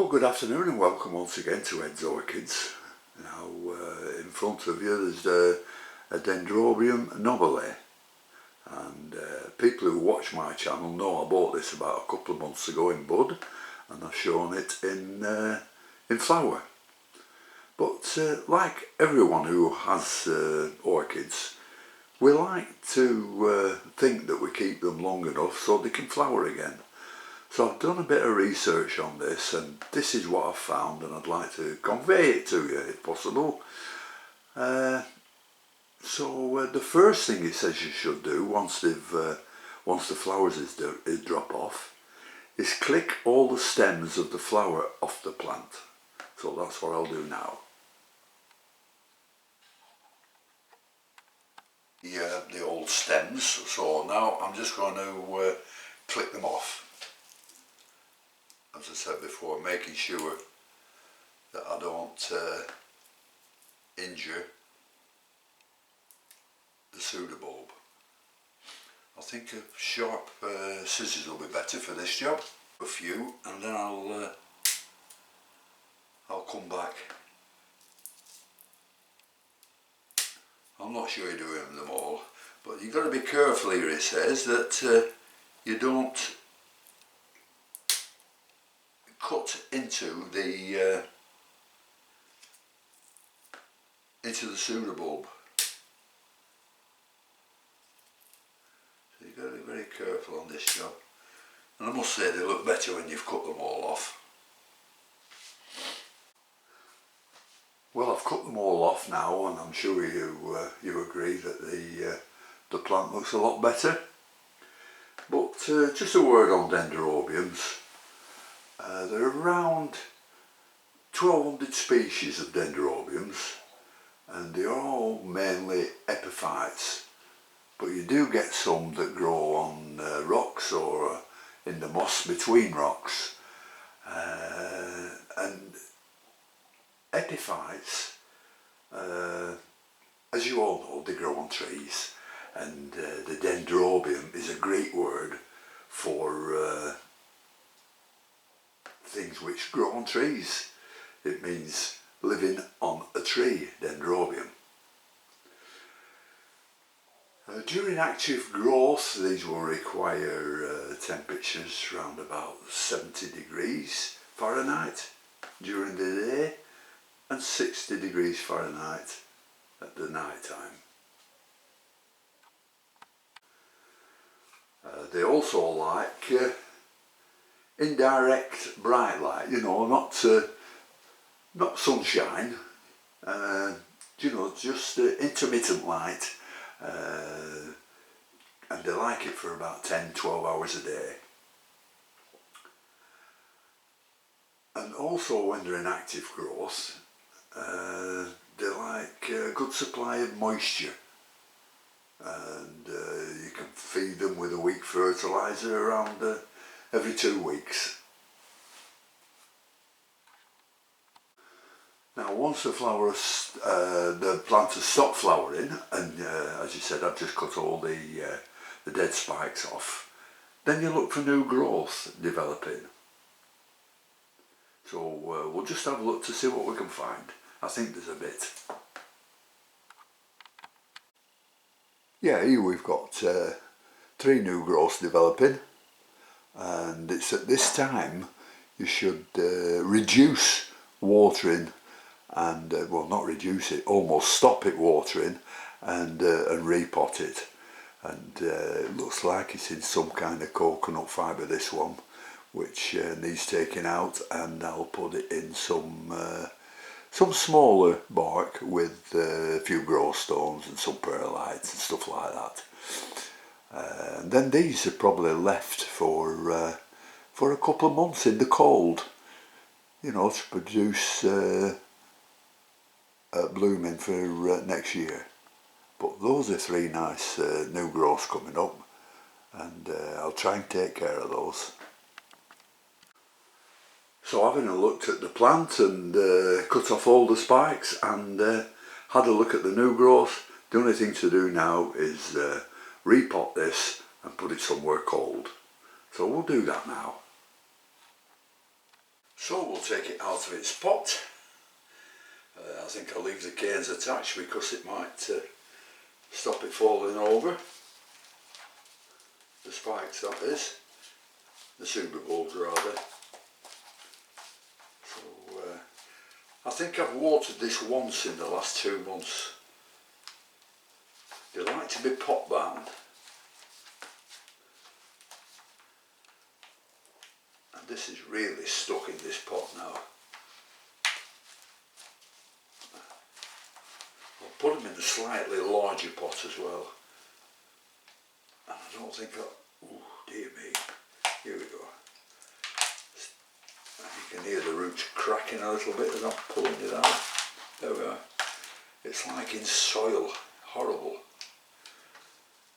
Well, good afternoon and welcome once again to Ed's Orchids. Now in front of you there's a Dendrobium nobile, and people who watch my channel know I bought this about a couple of months ago in bud, and I've shown it in flower. But like everyone who has orchids, we like to think that we keep them long enough so they can flower again. So I've done a bit of research on this, and this is what I've found, and I'd like to convey it to you if possible. So the first thing it says you should do once the flowers is drop off is click all the stems of the flower off the plant. So that's what I'll do now. Yeah, the old stems. So now I'm just going to click them off. As I said before, making sure that I don't injure the pseudobulb. I think a sharp scissors will be better for this job. A few, and then I'll come back. I'm not sure you're doing them all, but you've got to be careful here. It says that you don't cut into the pseudobulb. So you've got to be very careful on this job. And I must say they look better when you've cut them all off. Well, I've cut them all off now, and I'm sure you agree that the plant looks a lot better. But just a word on Dendrobiums. There are around 1200 species of Dendrobiums, and they are all mainly epiphytes, but you do get some that grow on rocks or in the moss between rocks. And epiphytes, as you all know, they grow on trees, and the Dendrobium is a Greek word for things which grow on trees. It means living on a tree, Dendrobium. During active growth, these will require temperatures around about 70 degrees Fahrenheit during the day and 60 degrees Fahrenheit at the night time. They also like indirect bright light, you know, not sunshine, you know, just intermittent light, and they like it for about 10-12 hours a day. And also when they're in active growth, they like a good supply of moisture, and you can feed them with a weak fertiliser around every 2 weeks. Now once the plant has stopped flowering, and as you said, I've just cut all the dead spikes off, then you look for new growth developing. So we'll just have a look to see what we can find. I think there's a bit. Yeah, here we've got 3 new growths developing, and it's at this time you should reduce watering, and well, not reduce it, almost stop it watering, and repot it. And it looks like it's in some kind of coconut fibre, this one, which needs taking out, and I'll put it in some smaller bark with a few growth stones and some perlites and stuff like that. And then these are probably left for a couple of months in the cold, you know, to produce blooming for next year. But those are 3 nice new growths coming up, and I'll try and take care of those. So having a looked at the plant and cut off all the spikes and had a look at the new growth, the only thing to do now is repot this and put it somewhere cold. So we'll do that now. So we'll take it out of its pot. I think I'll leave the canes attached because it might stop it falling over. The spikes, that is. The Super Bowls rather. So I think I've watered this once in the last 2 months. They like to be pot bound. And this is really stuck in this pot now. I'll put them in a slightly larger pot as well. And I don't think oh dear me, here we go. You can hear the roots cracking a little bit as I'm pulling it out. There we are. It's like in soil, horrible.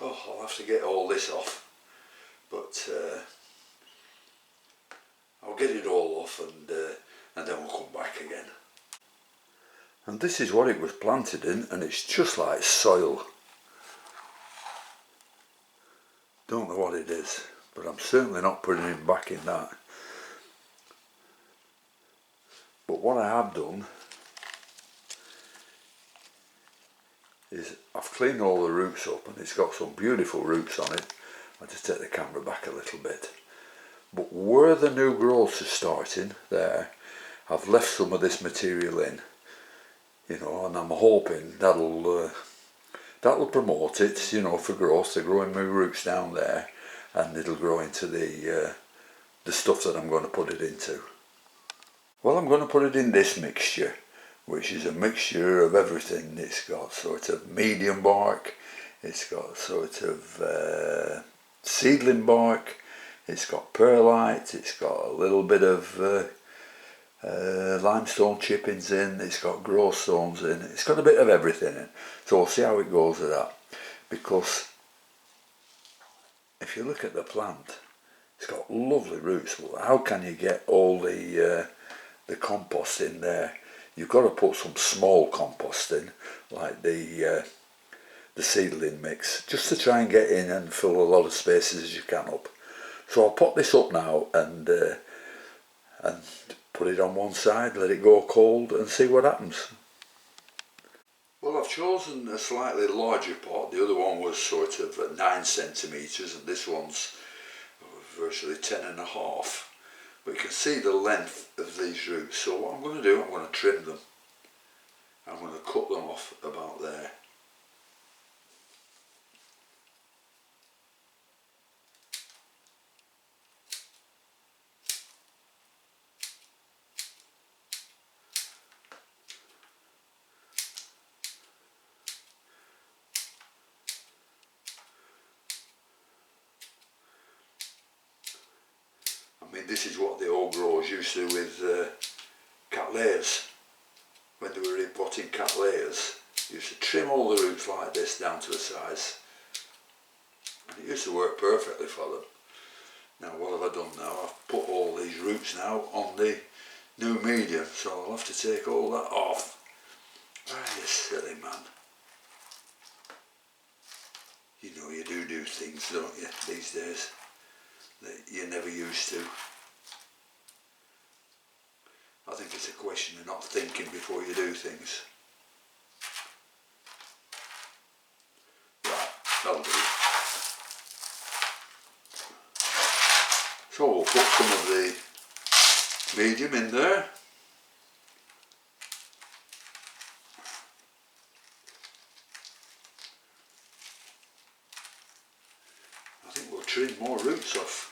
Oh, I'll have to get all this off, but I'll get it all off and then we'll come back again. And this is what it was planted in, and it's just like soil. Don't know what it is, but I'm certainly not putting it back in that. But what I have done is I've cleaned all the roots up, and it's got some beautiful roots on it. I'll just take the camera back a little bit. But where the new growths are starting there, I've left some of this material in, you know, and I'm hoping that'll promote it, you know, for growth. They're growing my roots down there, and it'll grow into the stuff that I'm going to put it into. Well, I'm going to put it in this mixture, which is a mixture of everything. It's got sort of medium bark, it's got sort of seedling bark, it's got perlite, it's got a little bit of limestone chippings in, it's got growth stones in, it's got a bit of everything in. So we'll see how it goes with that, because if you look at the plant, it's got lovely roots. Well, how can you get all the compost in there? You've got to put some small compost in, like the seedling mix, just to try and get in and fill a lot of spaces as you can up. So I'll put this up now and put it on one side, let it go cold and see what happens. Well, I've chosen a slightly larger pot. The other one was sort of 9 centimetres and this one's virtually 10.5. But you can see the length of these roots. So what I'm going to do, I'm going to trim them. I'm going to cut them off about there. I mean, this is what the old growers used to do with cattleyas. When they were repotting cattleyas, they used to trim all the roots like this down to a size. And it used to work perfectly for them. Now what have I done now? I've put all these roots now on the new medium, so I'll have to take all that off. Ah, you silly man. You know you do things, don't you, these days, that you never used to. I think it's a question of not thinking before you do things. Right, that'll do. So we'll put some of the medium in there. I think we'll trim more roots off.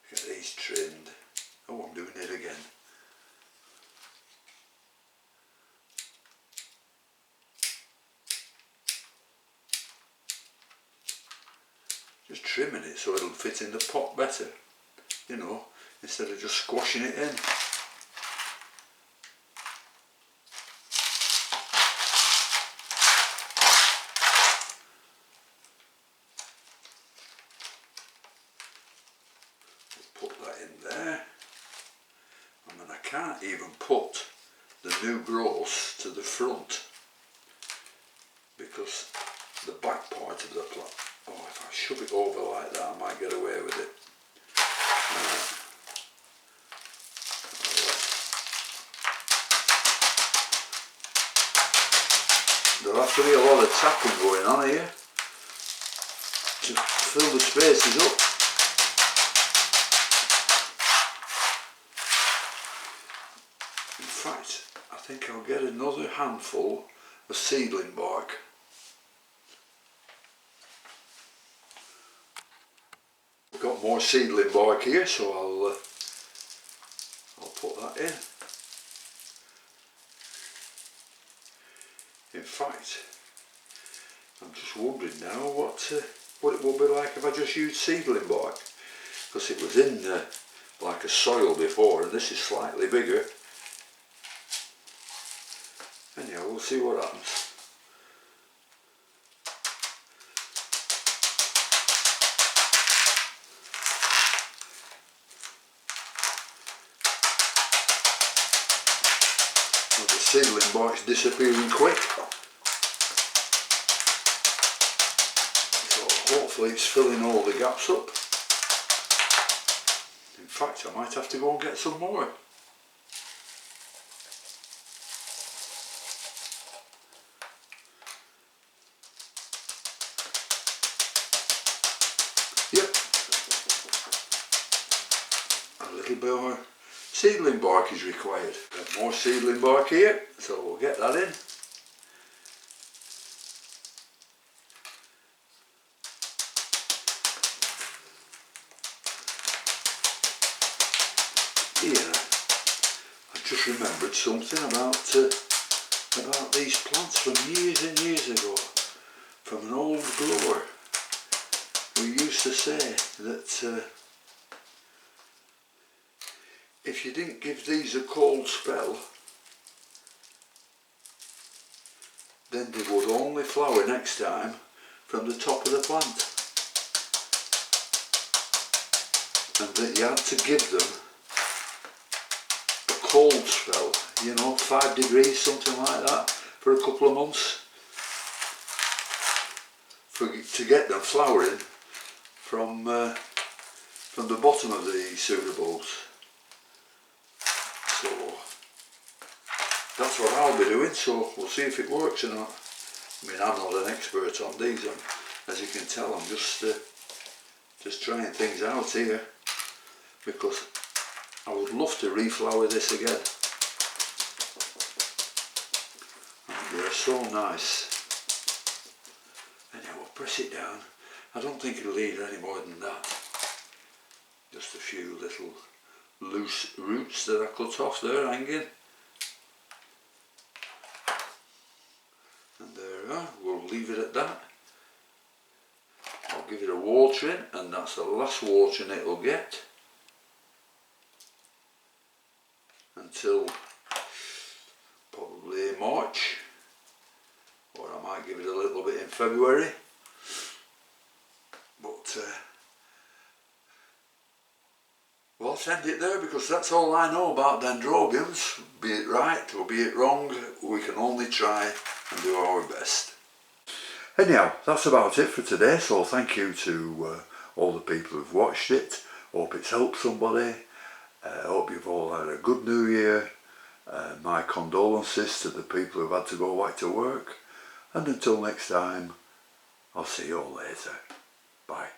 Get these trimmed. Oh, I'm doing it again. Just trimming it so it'll fit in the pot better, you know, instead of just squashing it in. Put that in there, and then I can't even put the new growth to the front because the back part of the plant, oh, if I shove it over like that I might get away with it. have to be a lot of tapping going on here to fill the spaces up. In fact, I think I'll get another handful of seedling bark. We've got more seedling bark here, so I'll put that in. In fact, I'm just wondering now what it will be like if I just used seedling bark, because it was in like a soil before, and this is slightly bigger. Anyhow, we'll see what happens. Well, the seedling bark's disappearing quick. Hopefully it's filling all the gaps up. In fact, I might have to go and get some more. Yep. A little bit more seedling bark is required. Got more seedling bark here, so we'll get that in. Here, I just remembered something about these plants from years and years ago, from an old grower who used to say that if you didn't give these a cold spell, then they would only flower next time from the top of the plant, and that you had to give them cold spell, you know, 5 degrees, something like that, for a couple of months, to get them flowering from the bottom of the cedar bulbs. So that's what I'll be doing, so we'll see if it works or not. I mean, I'm not an expert on these, as you can tell, I'm just trying things out here, because I would love to reflower this again. And they're so nice. Anyhow, we'll press it down. I don't think it'll need any more than that. Just a few little loose roots that I cut off there hanging. And there we are. We'll leave it at that. I'll give it a watering, and that's the last watering it'll get. Until probably March, or I might give it a little bit in February, but we'll send it there, because that's all I know about dendrobiums. Be it right or be it wrong, we can only try and do our best. Anyhow, that's about it for today, so thank you to all the people who've watched it. Hope it's helped somebody. I hope you've all had a good New Year. My condolences to the people who've had to go back to work. And until next time, I'll see you all later. Bye.